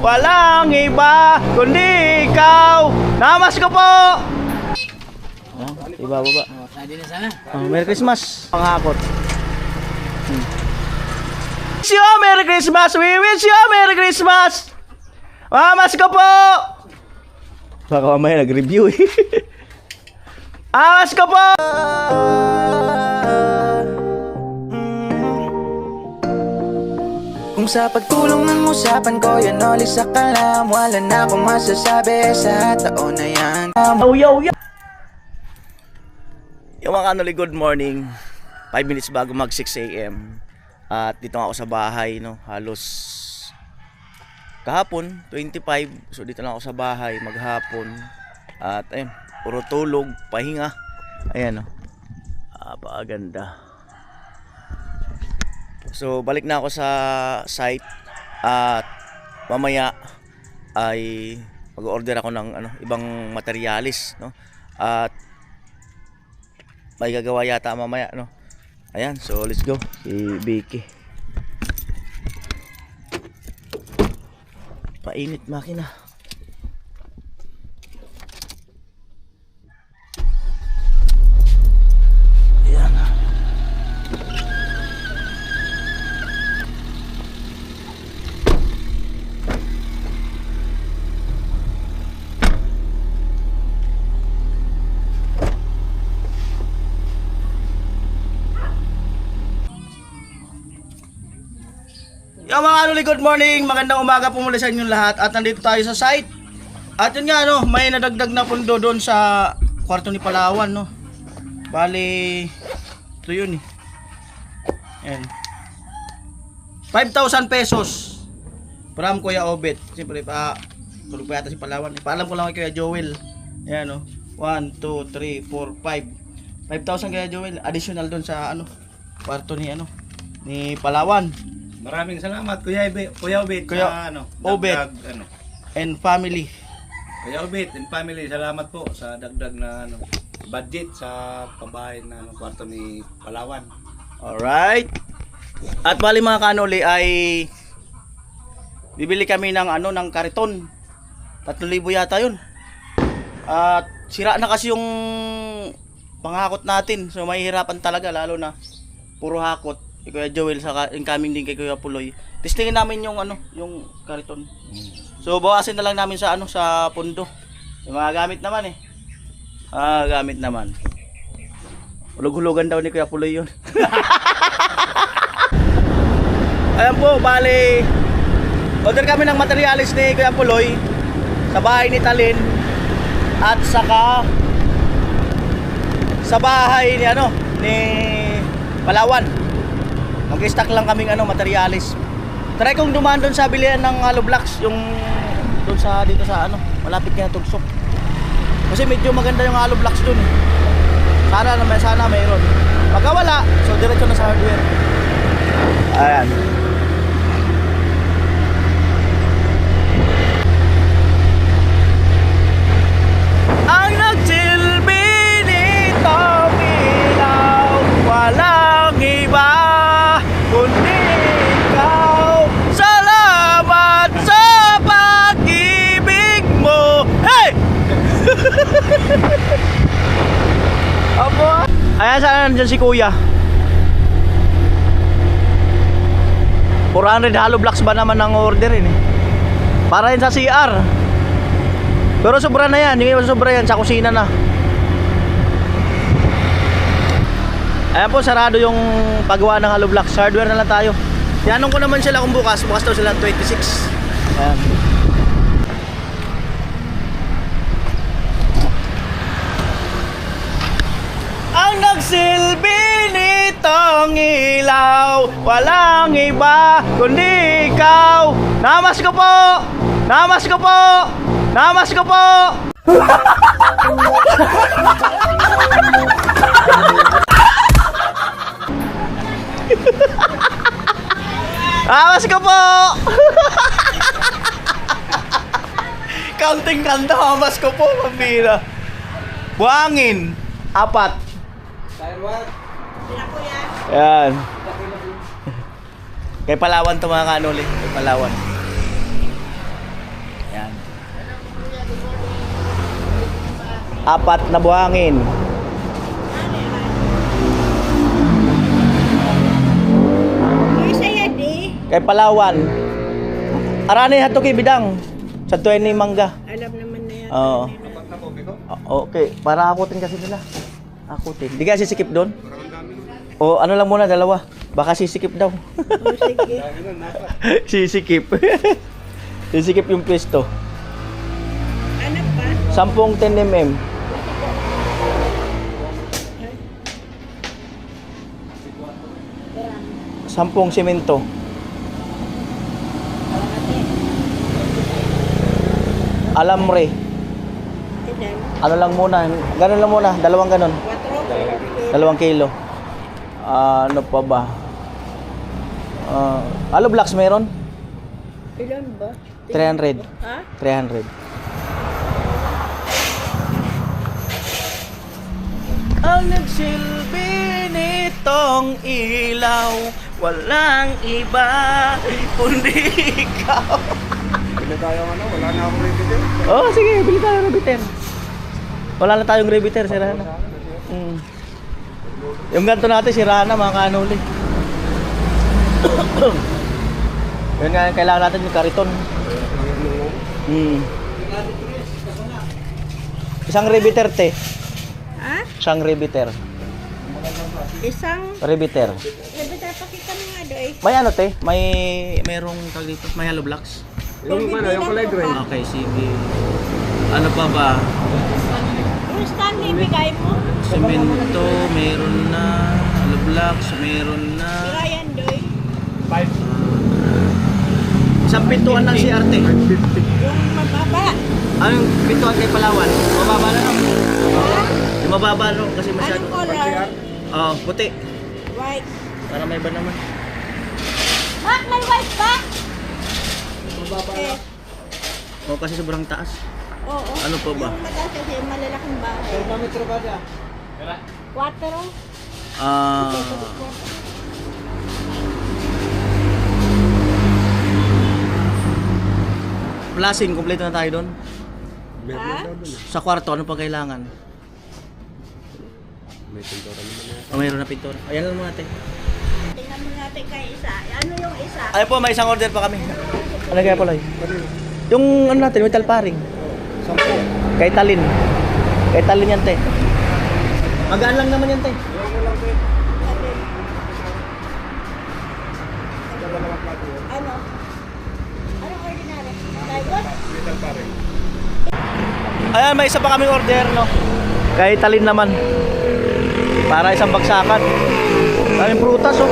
walang iba kundi ikaw. Namas ko po. Iba baba. Ready na sana. Merry Christmas. Panghakot. Wish you a Merry Christmas. We wish you a Merry Christmas. Namas ko po. Baka mamaya nag-review eh. Namas ko po. Kung sa pagtulong ng usapan ko yan ulit sa kalam, wala na akong masasabi sa taon na yan. Yo. Yung mga kanoli, good morning. 5 minutes bago mag 6 a.m. At dito ako sa bahay, no? Halos kahapon, 25. So dito lang ako sa bahay, maghapon. At ayun, puro tulog, pahinga. Ayan, no? Napakaganda. So balik na ako sa site. At mamaya ay mag-order ako ng ibang materialis, no? At may gagawa yata mamaya, no? Ayan, so let's go. Si Vicky. Painit makina. Ayan. Yung mga kanoli, good morning, magandang umaga po muli sa inyong lahat. At nandito tayo sa site. At yun nga, no, may nadagdag na pundo doon sa kwarto ni Palawan, no. Bali, ito yun eh. Ayan, 5,000 pesos from Kuya Obet. Siyempre tulog pa yata si Palawan. Paalam ko lang kay Kuya Joel. Ayan, no, 1, 2, 3, 4, 5 5,000 Kuya Joel. Additional doon sa kwarto ni ni Palawan. Maraming salamat Kuya Obet, Kuya sa Obet and family. Kuya Obet and family, salamat po sa dagdag na budget sa pambahay na kwarto ni Palawan. Alright. At bali mga kanoli ay bibili kami ng ng kariton. 3,000 yata 'yun. At sira na kasi yung panghakot natin. So mahihirapan talaga lalo na puro hakot. Kuya Joel sa incoming din kay Kuya Puloy. Testingin namin yung yung kariton. So bawasin na lang namin sa sa pundo. Yung mga gamit naman eh. Gamit naman. Hulog-hulugan daw ni Kuya Puloy 'yun. Ayan po, bali order kami ng materialis ni Kuya Puloy sa bahay ni Talin at saka sa bahay ni ni Palawan. Mag-stock lang kaming materialis. Try kong dumaan doon sa bilihan ng hollow blocks, yung doon sa dito sa malapit kay Tugsok. Kasi medyo maganda yung hollow blocks doon. Sana mayroon. Pagka wala, so diretso na sa hardware. Ayan. Ang nagsilbi nitong ilaw, walang iba kundi ikaw. Salamat sa pag-ibig mo. Hey! Apo. Ayan, saan nandyan si Kuya? 400 hollow blocks ba naman ang order eh. Para yun sa CR. Pero sobra na yan. Yung sobra yan sa kusina na. Ayan po, sarado yung paggawa ng hollow blocks. Hardware na lang tayo. Tinanong ko naman sila kung bukas daw sila 26. Ayan. Ang nagsilbi nitong ilaw, walang iba kundi ikaw. Namas ko po. Namas ko po. Namas ko po. Namas ko po. Counting kanta, namas ko po, pambira. Buhangin, 4. Yan. Kay Palawan to mga kanuli. Kay Palawan. 4 na buhangin. Kay Palawan. Arani hato kay Bidang. Sa 20 mangga. Alam naman na yan. Oo. Okay, para akutin kasi nila. Akutin. Di ka sisikip doon? O ano lang muna, dalawa. Baka sisikip daw. Oh, sige. Sisikip. Sisikip yung pwesto. Ano pa? 10 10 mm. Sampung semento. Alamre. Ilan? Ano lang muna, ganun lang muna, dalawang ganun. 4? 2 kilo. Ano pa ba? Alo blocks meron? Ilan ba? 300. Ha? 300. Ang nagsilbi nitong ilaw, walang iba kundi ikaw. Hindi tayo wala na akong repeater. Oh, sige, bili tayo ng repeater. Wala na tayong repeater, sira na. Yung ganito natin, sira na mga kanuli. Yun nga, kailangan natin yung kariton. Isang repeater, te. Ha? Isang repeater. Isang... Repeater. Nabita, pakita mo nga doy. May ano, te? Mayroong tag dito. May hollow blocks. Yung kulay green. Okay, sige. Ano pa ba? Yung stand ibigay mo. Semento, meron na. Hollow blocks, meron na. Bigayan doy. Isang pintuan ng CRT. Yung mababa. Anong pintuan kay Palawan? Mababa na no? Yung mababa no? Kasi masyado. Anong color? Oo, puti. White. Para may iba naman. Mak, may white ba? Okay. O kasi sobrang taas. Oo. Ano pa ba? Yung mataas kasi malalaking bahay. Termometro ba dyan? 4. Flashing, kompleto na tayo doon. Ha? Sa kwarto, ano pa kailangan? May pintura naman na. Mayroon na pintura. Ayan lang muna natin. Tingnan mo natin kay isa. Ano yung isa? Ayun po, may isang order pa kami. Ano kaya pala yung ano natin, metal paring. Kay Talin. Kay Talin yan, te. Magaan lang naman yan, te. Ano? Anong ordinary? Plywood? Ayan, may isa pa kaming order, no? Kay Talin naman. Para isang bagsakan. Daming prutas, oh.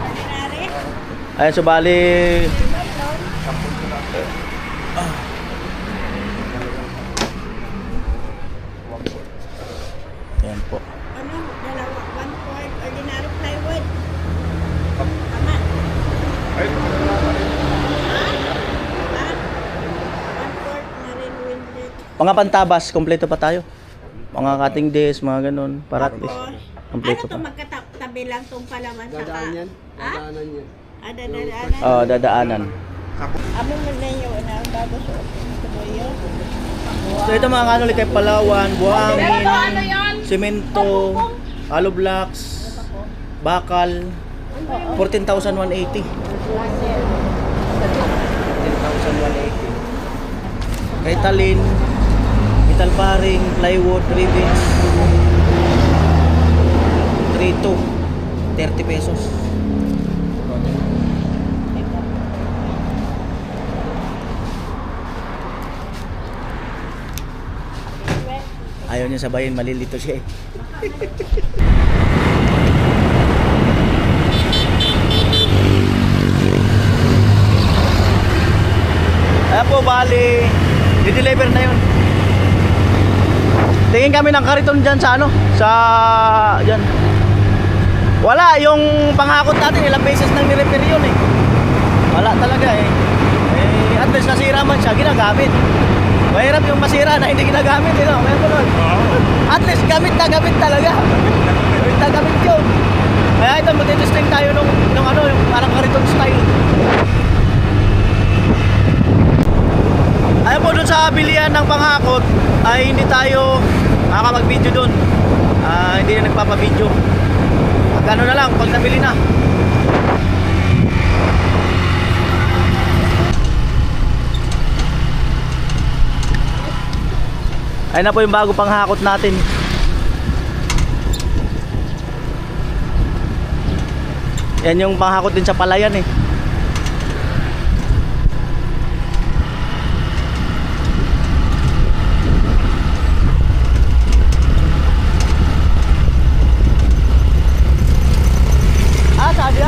Ordinary? Ayan, so bali... Ayan po. Ano? Dalawa. 1/4 ordinary plywood. Tama. Ha? 1/4 na rin windlet. Mga pantabas, kompleto pa tayo. Mga cutting desk, mga ganun. Para at least, kompleto Ano to pa. magkatabi lang tong palaman saka... yan. Ha? Dadaanan yan. Ah, dadaanan. Oo, dadaanan. Amo mo na yung una, bago suot ito mo yun. So ito mga kanuli kay Palawan, buhangin, semento, hollow blocks, bakal, 14,180. 14,180. Kay Talin, metal paring, plywood, rivets, 3,200, 30 pesos. Ayaw niya sabayin, malilito siya eh. Ayan po, bali, di-deliver na yun. Tingin kami ng kariton dyan sa ano, sa, dyan. Wala, yung panghakot natin, ilang beses nang nirepair yun eh. Wala talaga eh. At least nasira man siya, ginagamit. Mahirap yung masira na hindi ginagamit, eh, no? Meron nun. At least gamit na gamit talaga. Gamit na gamit yun. Kaya ito, magtitesting tayo nung ano, yung parang kariton style. Ayun po, dun sa bilihan ng panghakot ay hindi tayo makakapag-video dun. Hindi na nagpapa-video. Magkano na lang pag nabili na. Ayun na po yung bago panghakot natin. Yan yung panghakot din sa palayan eh. Sabi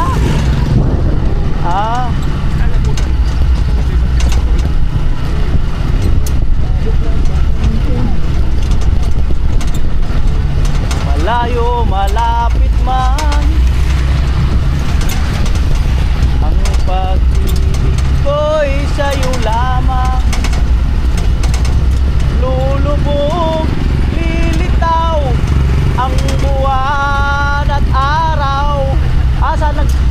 malayo, malapit man ang pag-ibig ko'y sa'yo lamang. Lulubog, lilitaw ang buwan at araw.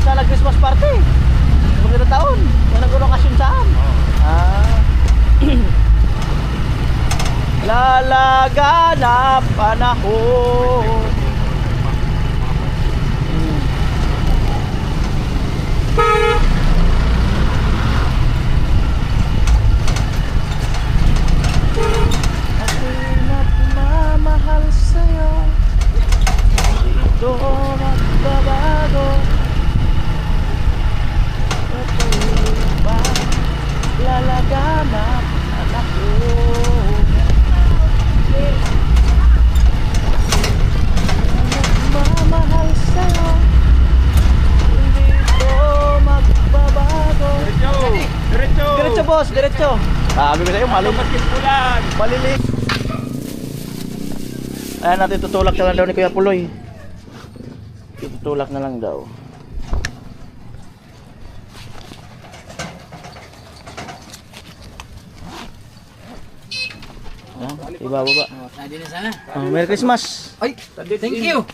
Sa Christmas party. Magandang taon. Yan ang lokasyon saan? Lalaganap panahon. Ako'y nagmamahal sa'yo. Dito magbabago. Patuloy ba lalaganap anak ko? Nagmamahal sa'yo. Hindi ko magbabago. Diretso! Diretso boss, diretso. Sabi ko sa'yo, malilig. Ayan natin, tutulak na lang daw ni Kuya Puloy. Tutulak na lang daw. Ibababa. Tadi na sana. Merry Christmas. Ay, thank you.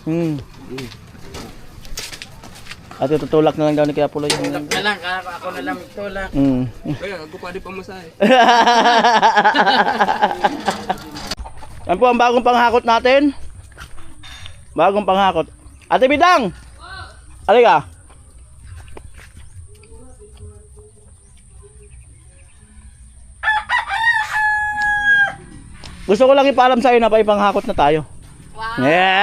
At tutulak na lang daw ni Kuya Puloy. Tulak na lang, ako na lang tulak. Kaya ako pa di pamasahe. Yan po ang bagong panghakot natin. Bagong panghakot. Ate Bidang! Halika. Gusto ko lang ipaalam sa iyo na panghakot na tayo. Wow. Yes!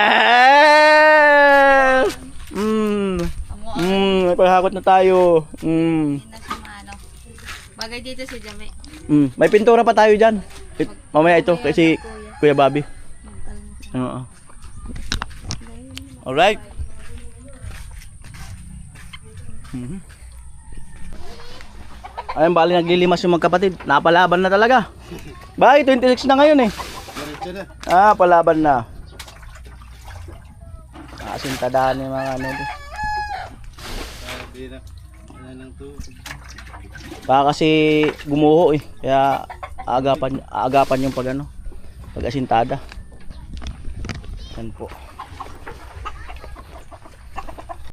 May panghakot na tayo. Bagay dito si Jame. May pintura pa tayo dyan. Mamaya ito kasi Kuya Bobby. Oo. Alright. Ayun, bali naglilimas yung magkapatid. Napalaban na talaga. Bakit? 26 na ngayon eh. Palaban na. Kasintadahan yung mga ano. Baka kasi gumuho eh. Kaya agapan yung pag asintada. Yan po.